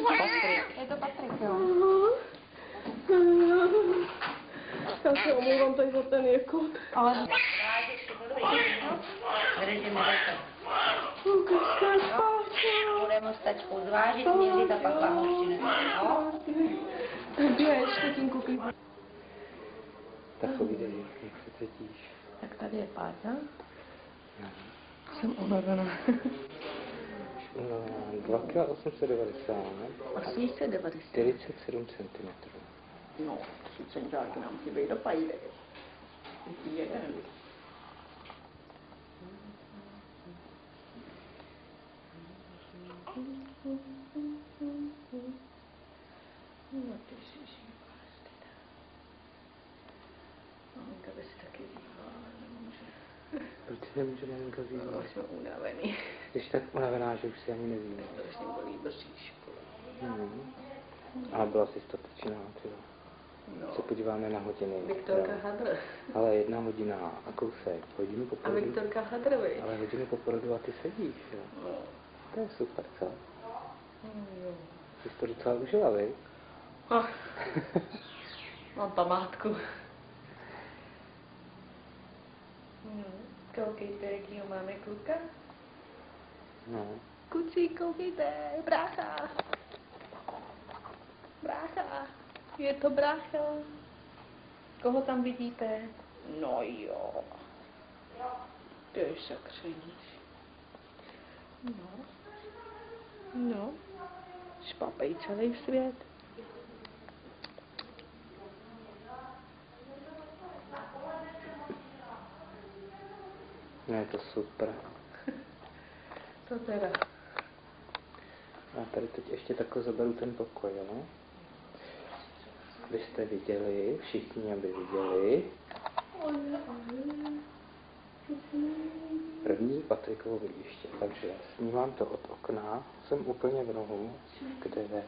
Patrik, je to Patrik, jo. Já se omlouvám tady za ten jekot. Ale... Budeme stačku zvážit, měřit a pak vám určitě no? Tak běž, tetínku klíp. Takový den, jak se cítíš? Tak tady je Páťa. Jsem unavená. No, 2,890 kg. Asi se 90. 47 cm. No, 3 centiáky nám chybějí do pajde. Jeden. No ty jsi živá, teda. Maminka by si taky zývala, ale nemůže. Proč si nemůže maminka zvívat? Jsme unavený. Jsi tak unavená, že už si ani nezvíváš. Strašně bolí bříško. Ale byla jsi statečná, třeba. No. Se podíváme na hodiny. Viktorka Hadr. Ale 1 hodina a kousek, hodinu po A porodu. Viktorka Hadr, viď? Ale hodinu po porodu a ty sedíš, jo. No. To je super, co? Jo. Jsi to docela užila, viď? Mám památku. No, koukejte, jakýho máme kluka. No. Kuci, koukejte, brácha. Brácha. Je to brácha. Koho tam vidíte? No jo. Ty sakřeníš. No. No. Špapej celý svět. No, je to super. To teda. A tady teď ještě takhle zaberu ten pokoj, jo? Abyste viděli, všichni, aby viděli. První Patrikovo bydliště, takže snímám to od okna, jsem úplně v rohu, kde je